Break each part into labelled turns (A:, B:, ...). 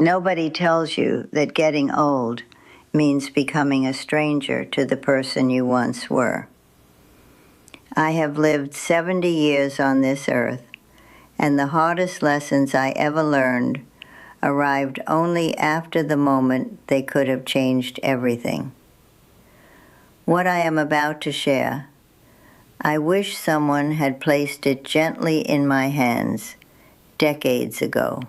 A: Nobody tells you that getting old means becoming a stranger to the person you once were. I have lived 70 years on this earth, and the hardest lessons I ever learned arrived only after the moment they could have changed everything. What I am about to share, I wish someone had placed it gently in my hands decades ago.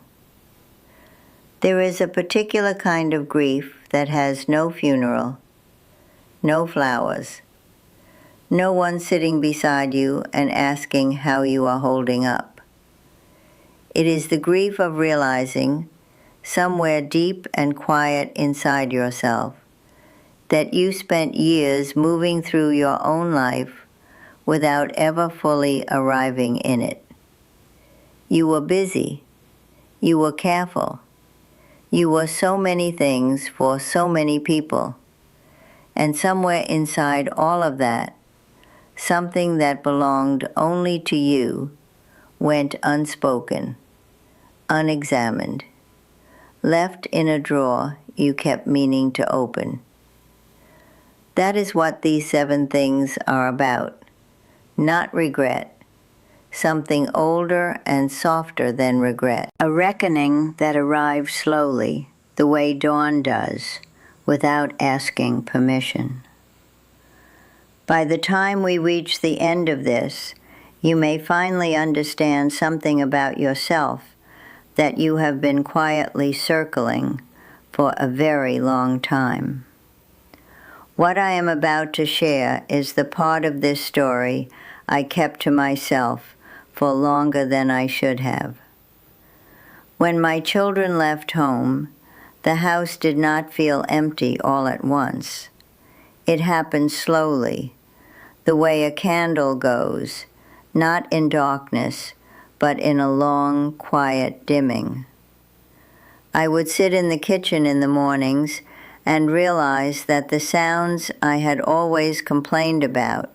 A: There is a particular kind of grief that has no funeral, no flowers, no one sitting beside you and asking how you are holding up. It is the grief of realizing, somewhere deep and quiet inside yourself, that you spent years moving through your own life without ever fully arriving in it. You were busy. You were careful. You were so many things for so many people. And somewhere inside all of that, something that belonged only to you went unspoken, unexamined, left in a drawer you kept meaning to open. That is what these 7 things are about. Not regret, something older and softer than regret. A reckoning that arrives slowly, the way dawn does, without asking permission. By the time we reach the end of this, you may finally understand something about yourself that you have been quietly circling for a very long time. What I am about to share is the part of this story I kept to myself for longer than I should have. When my children left home, the house did not feel empty all at once. It happened slowly, the way a candle goes, not in darkness, but in a long, quiet dimming. I would sit in the kitchen in the mornings and realize that the sounds I had always complained about,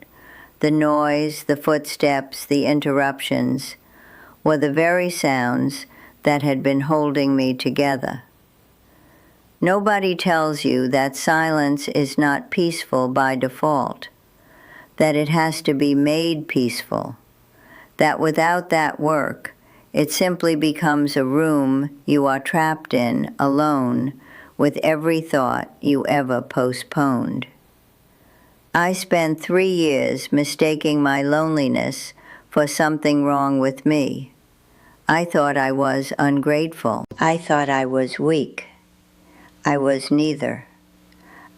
A: the noise, the footsteps, the interruptions, were the very sounds that had been holding me together. Nobody tells you that silence is not peaceful by default, that it has to be made peaceful, that without that work, it simply becomes a room you are trapped in alone with every thought you ever postponed. I spent 3 years mistaking my loneliness for something wrong with me. I thought I was ungrateful. I thought I was weak. I was neither.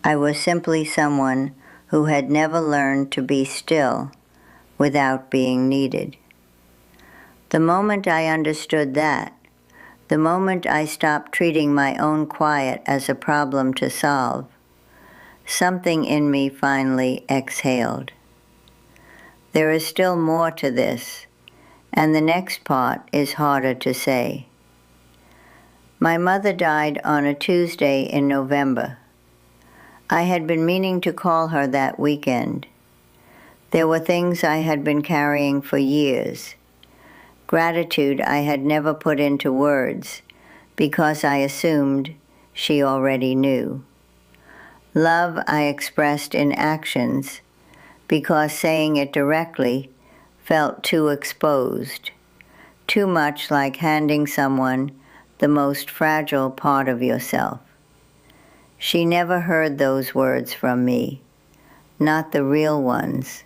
A: I was simply someone who had never learned to be still without being needed. The moment I understood that, the moment I stopped treating my own quiet as a problem to solve, something in me finally exhaled. There is still more to this, and the next part is harder to say. My mother died on a Tuesday in November. I had been meaning to call her that weekend. There were things I had been carrying for years. Gratitude I had never put into words because I assumed she already knew. Love I expressed in actions because saying it directly felt too exposed, too much like handing someone the most fragile part of yourself. She never heard those words from me, not the real ones,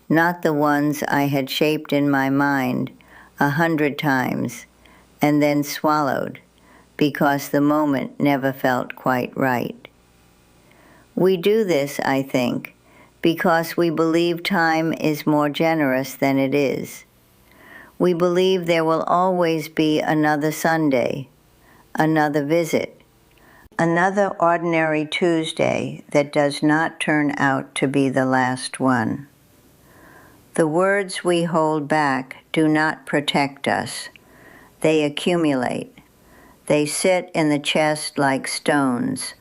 A: not the ones I had shaped in my mind 100 times and then swallowed because the moment never felt quite right. We do this, I think, because we believe time is more generous than it is. We believe there will always be another Sunday, another visit, another ordinary Tuesday that does not turn out to be the last one. The words we hold back do not protect us. They accumulate. They sit in the chest like stones,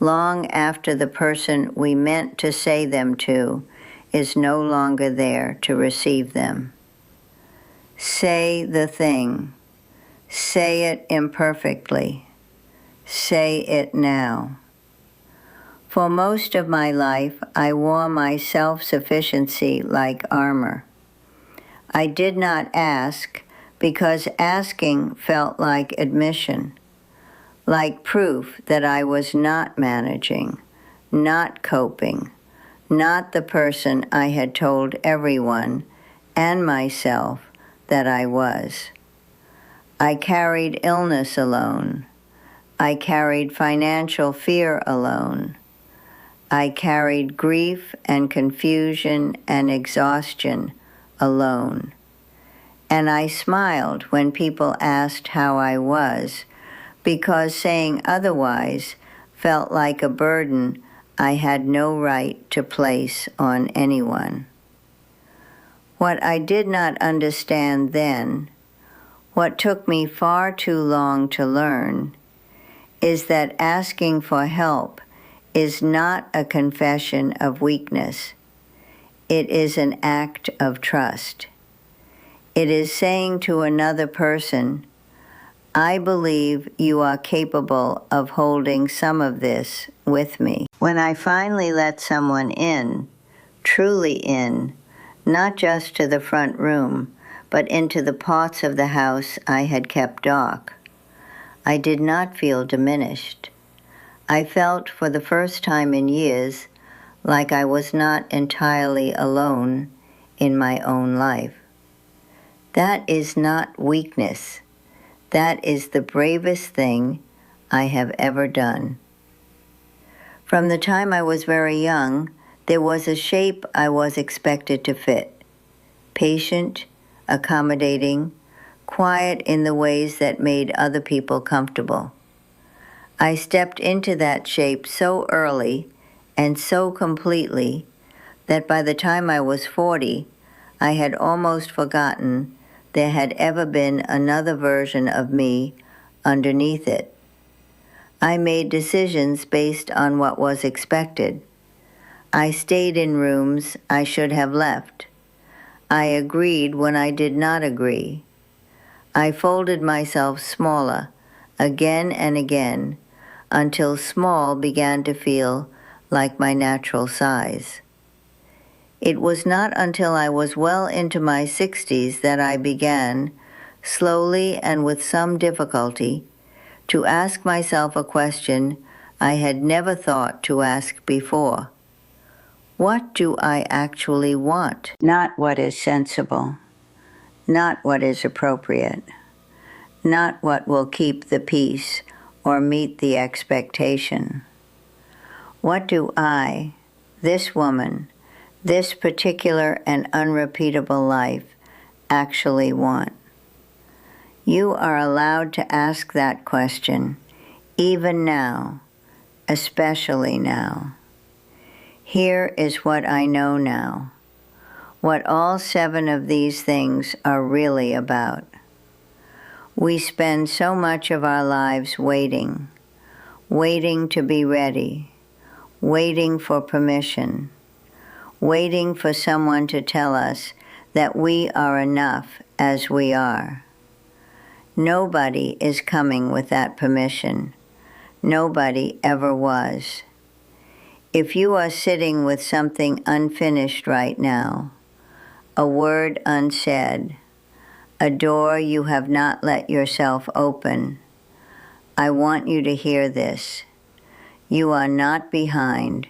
A: long after the person we meant to say them to is no longer there to receive them. Say the thing. Say it imperfectly. Say it now. For most of my life, I wore my self-sufficiency like armor. I did not ask because asking felt like admission, like proof that I was not managing, not coping, not the person I had told everyone and myself that I was. I carried illness alone. I carried financial fear alone. I carried grief and confusion and exhaustion alone. And I smiled when people asked how I was, because saying otherwise felt like a burden I had no right to place on anyone. What I did not understand then, what took me far too long to learn, is that asking for help is not a confession of weakness. It is an act of trust. It is saying to another person, I believe you are capable of holding some of this with me. When I finally let someone in, truly in, not just to the front room, but into the parts of the house I had kept dark, I did not feel diminished. I felt for the first time in years like I was not entirely alone in my own life. That is not weakness. That is the bravest thing I have ever done. From the time I was very young, there was a shape I was expected to fit. Patient, accommodating, quiet in the ways that made other people comfortable. I stepped into that shape so early and so completely that by the time I was 40, I had almost forgotten there had ever been another version of me underneath it. I made decisions based on what was expected. I stayed in rooms I should have left. I agreed when I did not agree. I folded myself smaller again and again until small began to feel like my natural size. It was not until I was well into my 60s that I began, slowly and with some difficulty, to ask myself a question I had never thought to ask before. What do I actually want? Not what is sensible, not what is appropriate, not what will keep the peace or meet the expectation. What do I, this woman, this particular and unrepeatable life, actually want? You are allowed to ask that question, even now, especially now. Here is what I know now, what all 7 of these things are really about. We spend so much of our lives waiting, waiting to be ready, waiting for permission, waiting for someone to tell us that we are enough as we are. Nobody is coming with that permission. Nobody ever was. If you are sitting with something unfinished right now, a word unsaid, a door you have not let yourself open, I want you to hear this. You are not behind.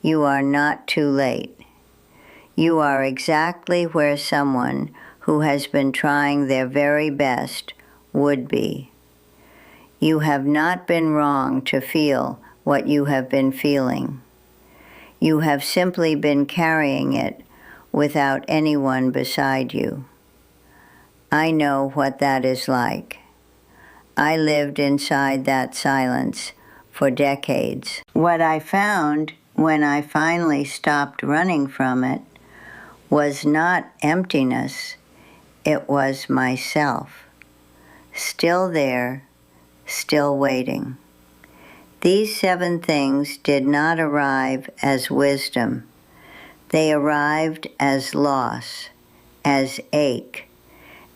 A: You are not too late. You are exactly where someone who has been trying their very best would be. You have not been wrong to feel what you have been feeling. You have simply been carrying it without anyone beside you. I know what that is like. I lived inside that silence for decades. What I found when I finally stopped running from it was not emptiness, it was myself. Still there, still waiting. These 7 things did not arrive as wisdom. They arrived as loss, as ache,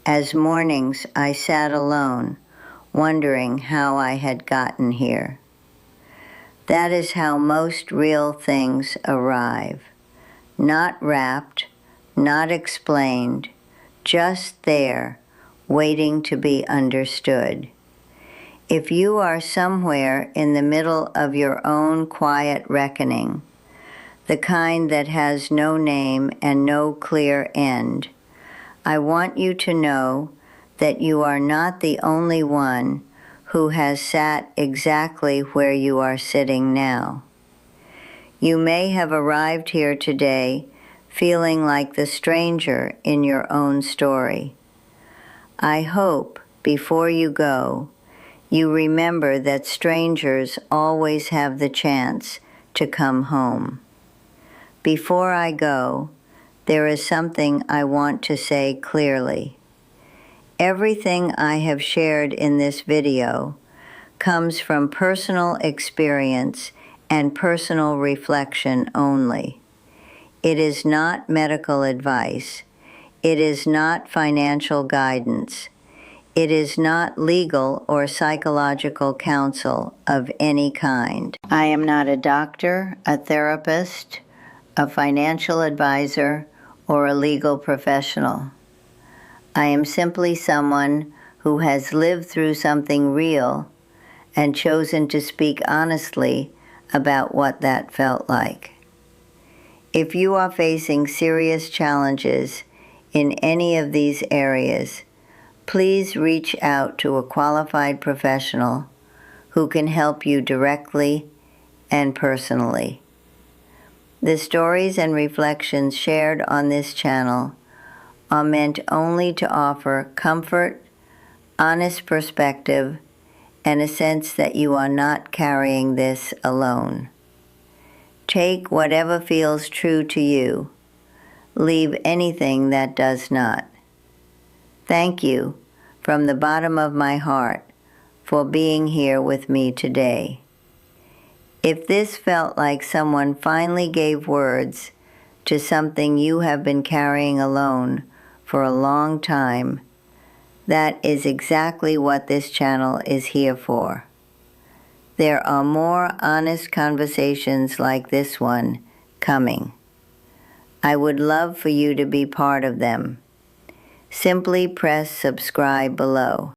A: as mornings I sat alone, wondering how I had gotten here. That is how most real things arrive. Not wrapped, not explained, just there, waiting to be understood. If you are somewhere in the middle of your own quiet reckoning, the kind that has no name and no clear end, I want you to know that you are not the only one who has sat exactly where you are sitting now. You may have arrived here today feeling like the stranger in your own story. I hope, before you go, you remember that strangers always have the chance to come home. Before I go, there is something I want to say clearly. Everything I have shared in this video comes from personal experience and personal reflection only. It is not medical advice. It is not financial guidance. It is not legal or psychological counsel of any kind. I am not a doctor, a therapist, a financial advisor, or a legal professional. I am simply someone who has lived through something real and chosen to speak honestly about what that felt like. If you are facing serious challenges in any of these areas, please reach out to a qualified professional who can help you directly and personally. The stories and reflections shared on this channel are meant only to offer comfort, honest perspective, and a sense that you are not carrying this alone. Take whatever feels true to you. Leave anything that does not. Thank you from the bottom of my heart for being here with me today. If this felt like someone finally gave words to something you have been carrying alone for a long time, that is exactly what this channel is here for. There are more honest conversations like this one coming. I would love for you to be part of them. Simply press subscribe below.